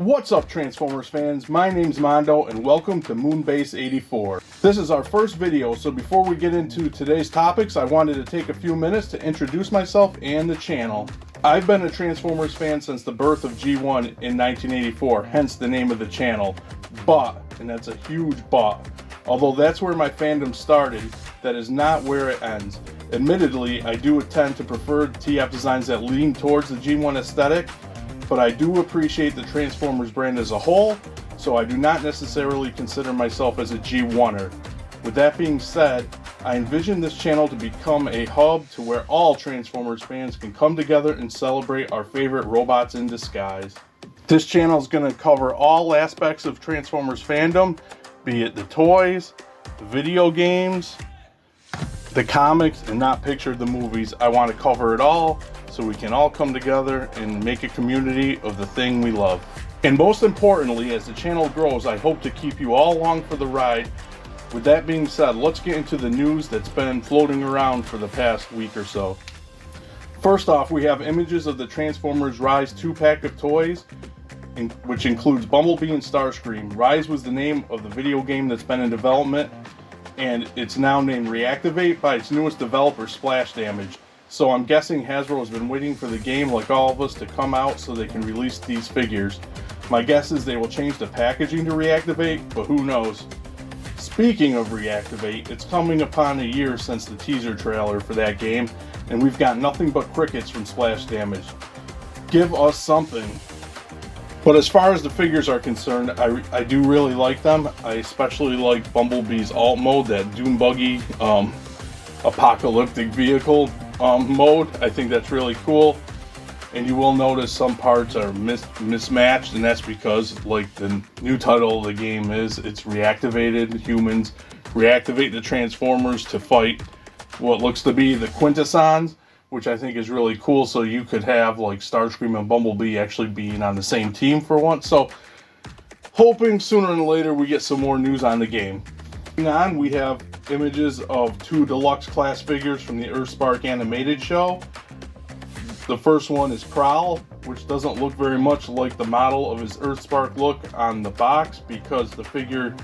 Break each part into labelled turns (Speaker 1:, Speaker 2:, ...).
Speaker 1: What's up, Transformers fans? My name's Mondo and welcome to Moonbase 84. This is our first video, so before we get into today's topics, I wanted to take a few minutes to introduce myself and the channel. I've been a Transformers fan since the birth of G1 in 1984, hence the name of the channel. But, and that's a huge but, although that's where my fandom started, that is not where it ends. Admittedly, I do tend to prefer TF designs that lean towards the G1 aesthetic, but I do appreciate the Transformers brand as a whole, so I do not necessarily consider myself as a G1er. With that being said, I envision this channel to become a hub to where all Transformers fans can come together and celebrate our favorite robots in disguise. This channel is going to cover all aspects of Transformers fandom, be it the toys, the video games, the comics, and not picture the movies. I want to cover it all so we can all come together and make a community of the thing we love. And most importantly, as the channel grows, I hope to keep you all along for the ride. With that being said, let's get into the news that's been floating around for the past week or so. First off, we have images of the Transformers Rise 2-pack of toys, which includes Bumblebee and Starscream. Rise was the name of the video game that's been in development, and it's now named Reactivate by its newest developer, Splash Damage. So I'm guessing Hasbro has been waiting for the game, like all of us, to come out so they can release these figures. My guess is they will change the packaging to Reactivate, but who knows. Speaking of Reactivate, it's coming upon a year since the teaser trailer for that game, and we've got nothing but crickets from Splash Damage. Give us something. But as far as the figures are concerned, I do really like them. I especially like Bumblebee's alt mode, that dune buggy apocalyptic vehicle mode. I think that's really cool. And you will notice some parts are mismatched, and that's because, like the new title of the game is, it's Reactivated. Humans reactivate the Transformers to fight what looks to be the Quintessons, which I think is really cool. So you could have like Starscream and Bumblebee actually being on the same team for once. So hoping sooner than later we get some more news on the game. Moving on, we have images of 2 deluxe class figures from the Earthspark animated show. The first one is Prowl, which doesn't look very much like the model of his Earthspark look on the box, because the figure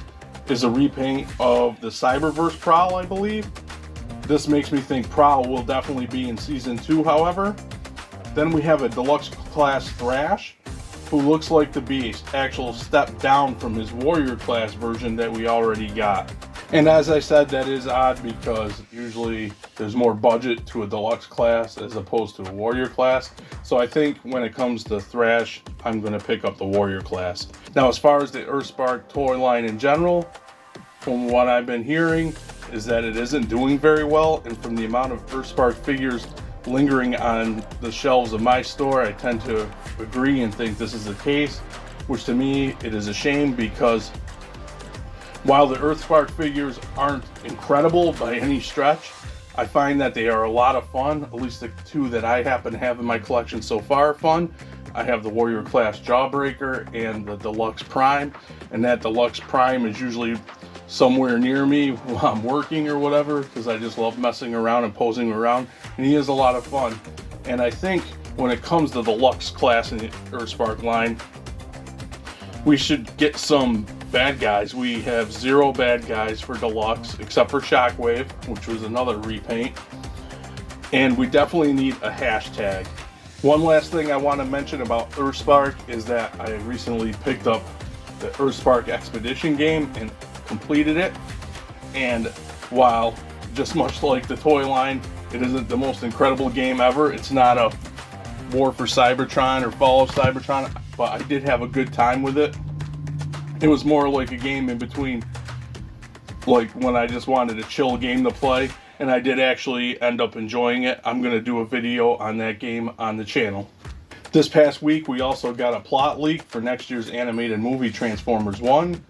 Speaker 1: is a repaint of the Cyberverse Prowl, I believe. This makes me think Prowl will definitely be in Season 2, however. Then we have a deluxe class Thrash, who looks like to be an actual step down from his Warrior class version that we already got. And as I said, that is odd because usually there's more budget to a deluxe class as opposed to a Warrior class. So I think when it comes to Thrash, I'm going to pick up the Warrior class. Now, as far as the Earthspark toy line in general, from what I've been hearing, is that it isn't doing very well, and from the amount of Earthspark figures lingering on the shelves of my store, I tend to agree and think this is the case, which to me it is a shame, because while the Earthspark figures aren't incredible by any stretch, I find that they are a lot of fun. At least the 2 that I happen to have in my collection so far are fun. I have the Warrior class Jawbreaker and the Deluxe Prime, and that Deluxe Prime is usually somewhere near me while I'm working or whatever, because I just love messing around and posing around, and he is a lot of fun. And I think when it comes to the Deluxe class in the Earthspark line, we should get some bad guys. We have 0 bad guys for Deluxe, except for Shockwave, which was another repaint. And we definitely need a hashtag. One last thing I want to mention about Earthspark is that I recently picked up the Earthspark Expedition game and completed it. And while, just much like the toy line, it isn't the most incredible game ever, it's not a War for Cybertron or Fall of Cybertron, but I did have a good time with it. It was more like a game in between, like when I just wanted a chill game to play, and I did actually end up enjoying it. I'm going to do a video on that game on the channel. This past week we also got a plot leak for next year's animated movie Transformers 1,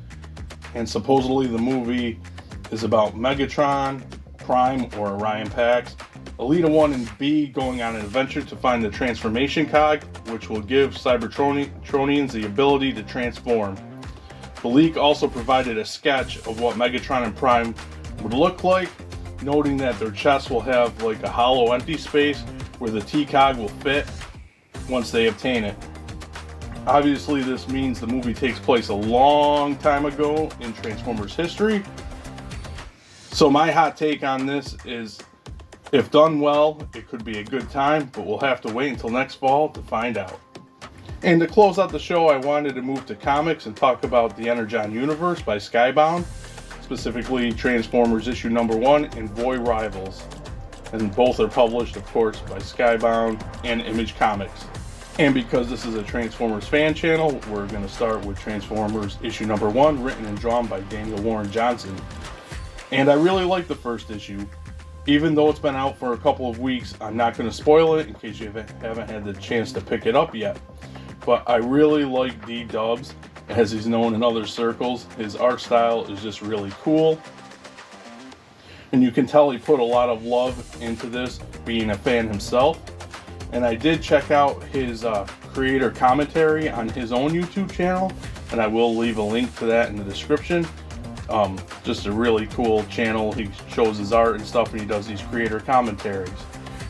Speaker 1: and supposedly the movie is about Megatron, Prime or Orion Pax, Elita 1 and B going on an adventure to find the transformation cog, which will give Cybertronians the ability to transform. The leak also provided a sketch of what Megatron and Prime would look like, noting that their chests will have like a hollow empty space where the T-Cog will fit once they obtain it. Obviously, this means the movie takes place a long time ago in Transformers history. So my hot take on this is, if done well, it could be a good time, but we'll have to wait until next fall to find out. And to close out the show, I wanted to move to comics and talk about the Energon Universe by Skybound, specifically Transformers issue number 1 and Void Rivals. And both are published, of course, by Skybound and Image Comics. And because this is a Transformers fan channel, we're going to start with Transformers issue number 1, written and drawn by Daniel Warren Johnson. And I really like the first issue. Even though it's been out for a couple of weeks, I'm not going to spoil it in case you haven't had the chance to pick it up yet. But I really like D-Dubs, as he's known in other circles. His art style is just really cool. And you can tell he put a lot of love into this, being a fan himself. And I did check out his creator commentary on his own YouTube channel, and I will leave a link to that in the description. Just a really cool channel. He shows his art and stuff, and he does these creator commentaries.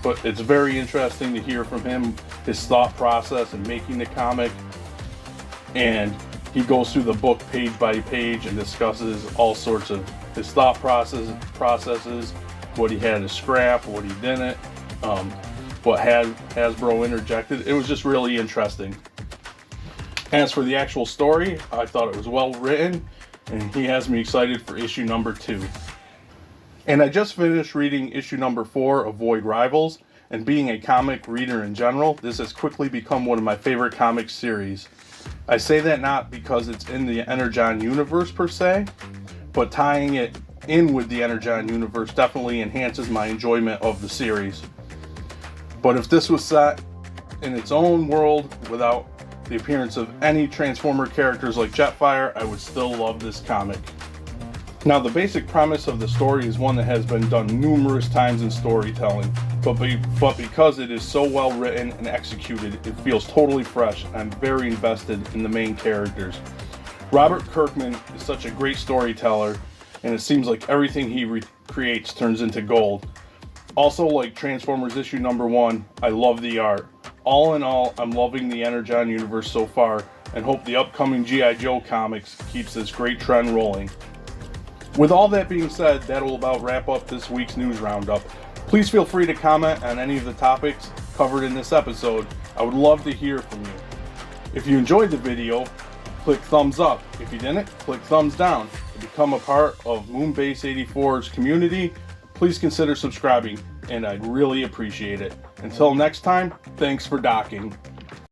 Speaker 1: But it's very interesting to hear from him, his thought process in making the comic. And he goes through the book page by page and discusses all sorts of his thought processes, what he had to scrap, what he didn't, what Hasbro interjected. It was just really interesting. As for the actual story, I thought it was well written, and he has me excited for issue number 2. And I just finished reading issue number 4 of Void Rivals, and being a comic reader in general, this has quickly become one of my favorite comic series. I say that not because it's in the Energon universe per se, but tying it in with the Energon universe definitely enhances my enjoyment of the series. But if this was set in its own world without the appearance of any Transformer characters like Jetfire, I would still love this comic. Now, the basic premise of the story is one that has been done numerous times in storytelling, but because it is so well written and executed, it feels totally fresh, and I'm very invested in the main characters. Robert Kirkman is such a great storyteller, and it seems like everything he creates turns into gold. Also, like Transformers issue number 1, I love the art. All in all, I'm loving the Energon universe so far, and hope the upcoming G.I. Joe comics keeps this great trend rolling. With all that being said, that will about wrap up this week's news roundup. Please feel free to comment on any of the topics covered in this episode. I would love to hear from you. If you enjoyed the video, click thumbs up. If you didn't, click thumbs down. To become a part of Moonbase 84's community, please consider subscribing, and I'd really appreciate it. Until next time, thanks for docking.